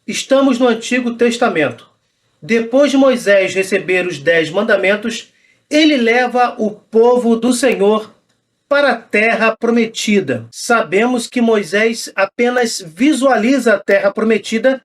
Estamos no Antigo Testamento. Depois de Moisés receber os 10 mandamentos, ele leva o povo do Senhor para a terra prometida. Sabemos que Moisés apenas visualiza a terra prometida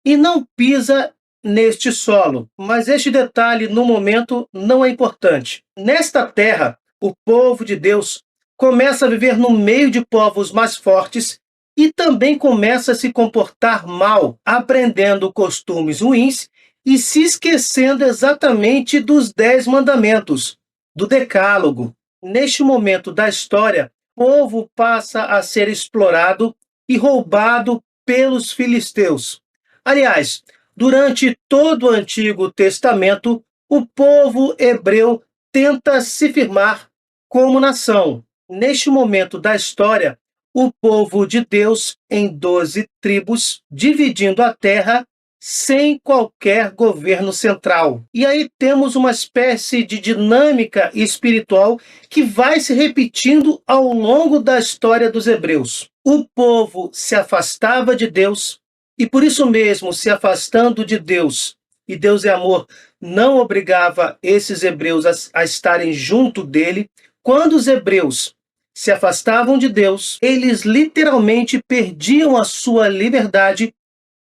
e não pisa neste solo. Mas este detalhe, no momento, não é importante. Nesta terra, o povo de Deus começa a viver no meio de povos mais fortes e também começa a se comportar mal, aprendendo costumes ruins e se esquecendo exatamente dos 10 mandamentos, do Decálogo. Neste momento da história, o povo passa a ser explorado e roubado pelos filisteus. Aliás, durante todo o Antigo Testamento, o povo hebreu tenta se firmar como nação. Neste momento da história, o povo de Deus em 12 tribos, dividindo a terra sem qualquer governo central. E aí temos uma espécie de dinâmica espiritual que vai se repetindo ao longo da história dos hebreus. O povo se afastava de Deus e por isso mesmo, se afastando de Deus, e Deus é amor, não obrigava esses hebreus a estarem junto dele. Quando os hebreus se afastavam de Deus, eles literalmente perdiam a sua liberdade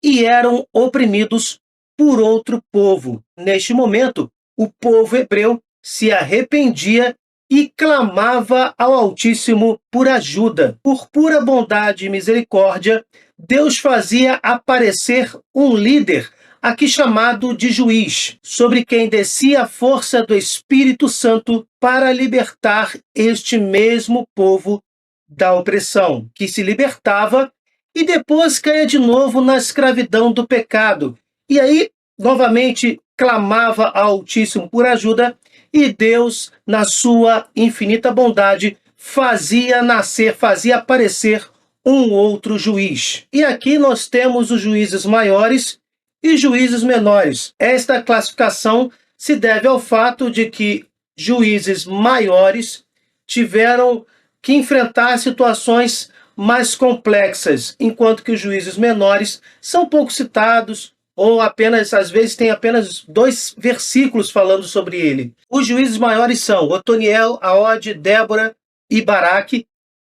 e eram oprimidos por outro povo. Neste momento, o povo hebreu se arrependia e clamava ao Altíssimo por ajuda. Por pura bondade e misericórdia, Deus fazia aparecer um líder, aqui chamado de juiz, sobre quem descia a força do Espírito Santo para libertar este mesmo povo da opressão, que se libertava e depois caía de novo na escravidão do pecado. E aí, novamente, clamava ao Altíssimo por ajuda e Deus, na sua infinita bondade, fazia nascer, fazia aparecer um outro juiz. E aqui nós temos os juízes maiores e juízes menores. Esta classificação se deve ao fato de que juízes maiores tiveram que enfrentar situações mais complexas, enquanto que os juízes menores são pouco citados ou apenas, às vezes, tem apenas 2 versículos falando sobre ele. Os juízes maiores são Otoniel, Aode, Débora e Baraque,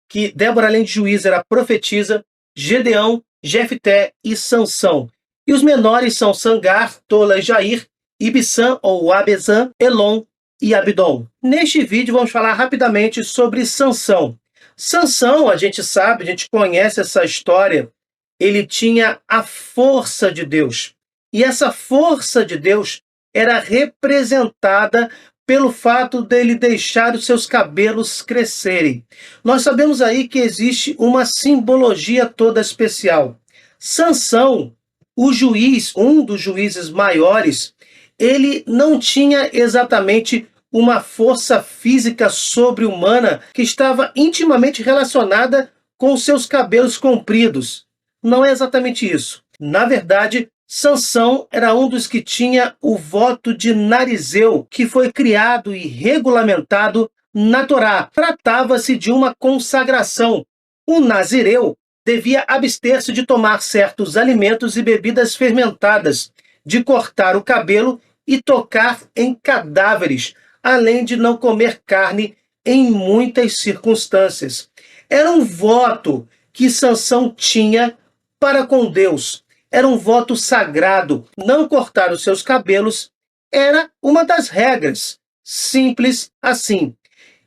que Débora, além de juiz, era profetisa, Gedeão, Jefté e Sansão. E os menores são Sangar, Tola e Jair, Ibissã ou Abezã, Elon e Abdon. Neste vídeo vamos falar rapidamente sobre Sansão. Sansão, a gente sabe, a gente conhece essa história, ele tinha a força de Deus. E essa força de Deus era representada pelo fato dele deixar os seus cabelos crescerem. Nós sabemos aí que existe uma simbologia toda especial. Sansão, o juiz, um dos juízes maiores, ele não tinha exatamente uma força física sobre-humana que estava intimamente relacionada com seus cabelos compridos. Não é exatamente isso. Na verdade, Sansão era um dos que tinha o voto de narizeu, que foi criado e regulamentado na Torá. Tratava-se de uma consagração. O nazireu devia abster-se de tomar certos alimentos e bebidas fermentadas, de cortar o cabelo e tocar em cadáveres, além de não comer carne em muitas circunstâncias. Era um voto que Sansão tinha para com Deus. Era um voto sagrado. Não cortar os seus cabelos era uma das regras. Simples assim.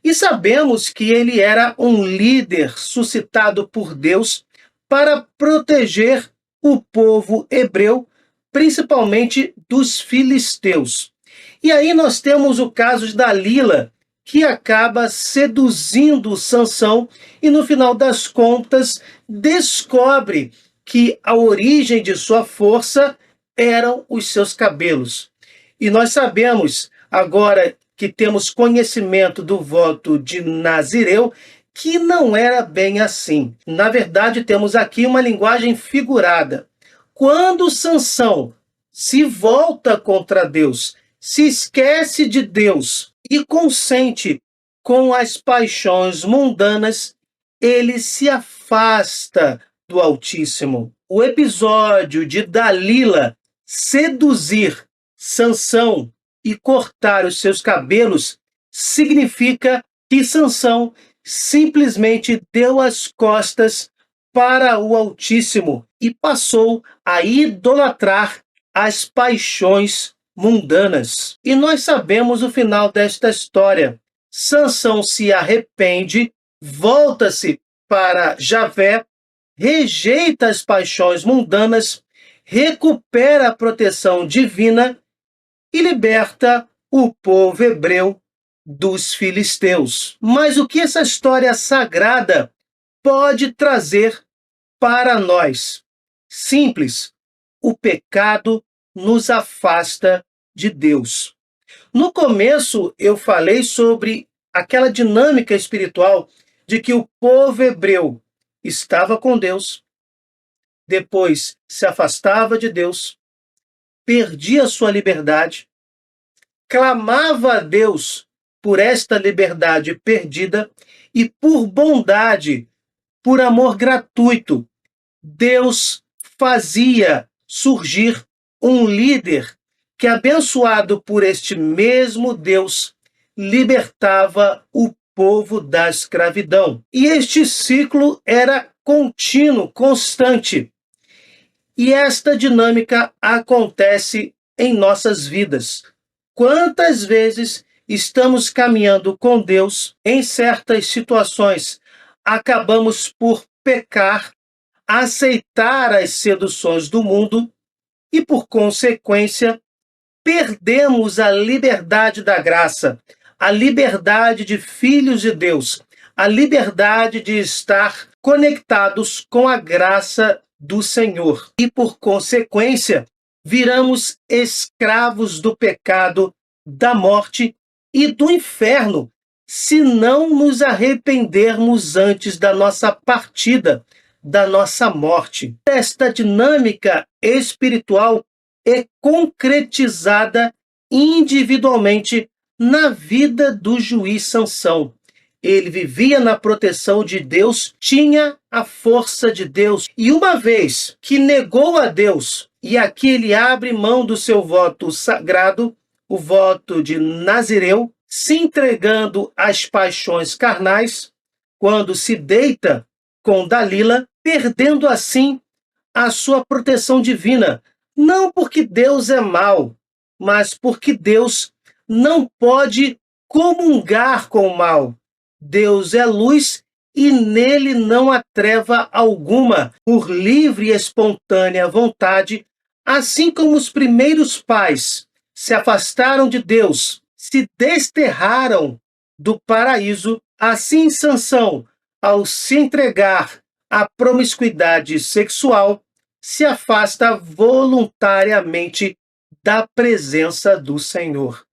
E sabemos que ele era um líder suscitado por Deus para proteger o povo hebreu, principalmente dos filisteus. E aí nós temos o caso de Dalila, que acaba seduzindo Sansão e no final das contas descobre que a origem de sua força eram os seus cabelos. E nós sabemos, agora que temos conhecimento do voto de Nazireu, que não era bem assim. Na verdade, temos aqui uma linguagem figurada. Quando Sansão se volta contra Deus, se esquece de Deus e consente com as paixões mundanas, ele se afasta do Altíssimo. O episódio de Dalila seduzir Sansão e cortar os seus cabelos significa que Sansão simplesmente deu as costas para o Altíssimo e passou a idolatrar as paixões mundanas. E nós sabemos o final desta história. Sansão se arrepende, volta-se para Javé, rejeita as paixões mundanas, recupera a proteção divina e liberta o povo hebreu dos filisteus. Mas o que essa história sagrada pode trazer para nós? Simples: o pecado nos afasta de Deus. No começo eu falei sobre aquela dinâmica espiritual de que o povo hebreu estava com Deus, depois se afastava de Deus, perdia sua liberdade, clamava a Deus por esta liberdade perdida e por bondade, por amor gratuito, Deus fazia surgir um líder que, abençoado por este mesmo Deus, libertava o povo da escravidão. E este ciclo era contínuo, constante. E esta dinâmica acontece em nossas vidas. Quantas vezes estamos caminhando com Deus, em certas situações acabamos por pecar, aceitar as seduções do mundo e, por consequência, perdemos a liberdade da graça, a liberdade de filhos de Deus, a liberdade de estar conectados com a graça do Senhor. E, por consequência, viramos escravos do pecado, da morte e do inferno, se não nos arrependermos antes da nossa partida, da nossa morte. Esta dinâmica espiritual é concretizada individualmente na vida do juiz Sansão. Ele vivia na proteção de Deus, tinha a força de Deus, e uma vez que negou a Deus, e aqui ele abre mão do seu voto sagrado, o voto de Nazireu, se entregando às paixões carnais, quando se deita com Dalila, perdendo assim a sua proteção divina, não porque Deus é mau, mas porque Deus não pode comungar com o mal. Deus é luz e nele não há treva alguma. Por livre e espontânea vontade, assim como os primeiros pais se afastaram de Deus, se desterraram do paraíso, assim Sansão, ao se entregar à promiscuidade sexual, se afasta voluntariamente da presença do Senhor.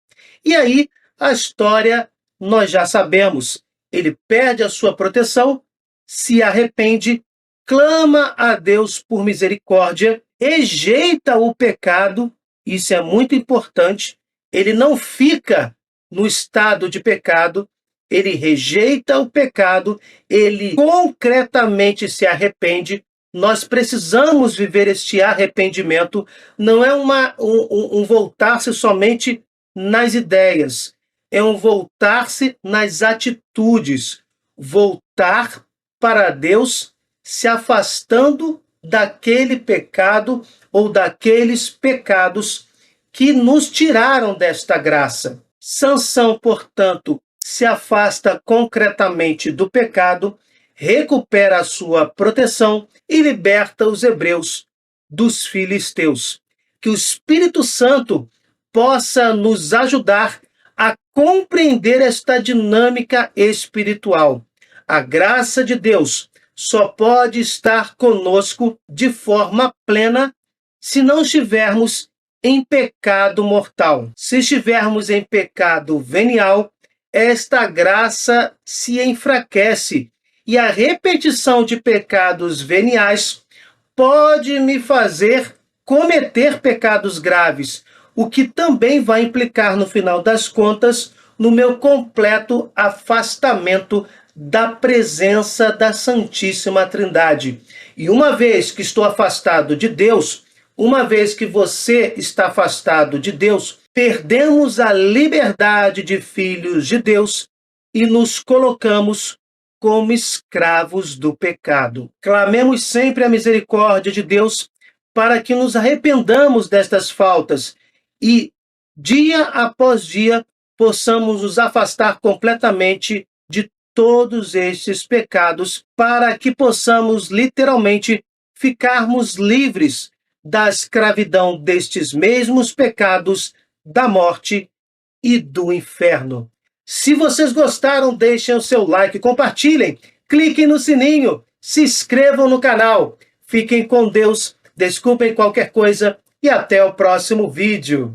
E aí, a história nós já sabemos. Ele perde a sua proteção, se arrepende, clama a Deus por misericórdia, rejeita o pecado, isso é muito importante, ele não fica no estado de pecado, ele rejeita o pecado, ele concretamente se arrepende. Nós precisamos viver este arrependimento, não é um voltar-se somente nas ideias, é um voltar-se nas atitudes, voltar para Deus, se afastando daquele pecado ou daqueles pecados que nos tiraram desta graça. Sansão, portanto, se afasta concretamente do pecado, recupera a sua proteção e liberta os hebreus dos filisteus. Que o Espírito Santo possa nos ajudar a compreender esta dinâmica espiritual. A graça de Deus só pode estar conosco de forma plena se não estivermos em pecado mortal. Se estivermos em pecado venial, esta graça se enfraquece e a repetição de pecados veniais pode me fazer cometer pecados graves, o que também vai implicar, no final das contas, no meu completo afastamento da presença da Santíssima Trindade. E uma vez que estou afastado de Deus, uma vez que você está afastado de Deus, perdemos a liberdade de filhos de Deus e nos colocamos como escravos do pecado. Clamemos sempre a misericórdia de Deus para que nos arrependamos destas faltas e, dia após dia, possamos nos afastar completamente de todos estes pecados, para que possamos literalmente ficarmos livres da escravidão destes mesmos pecados, da morte e do inferno. Se vocês gostaram, deixem o seu like, compartilhem, cliquem no sininho, se inscrevam no canal. Fiquem com Deus, desculpem qualquer coisa e até o próximo vídeo.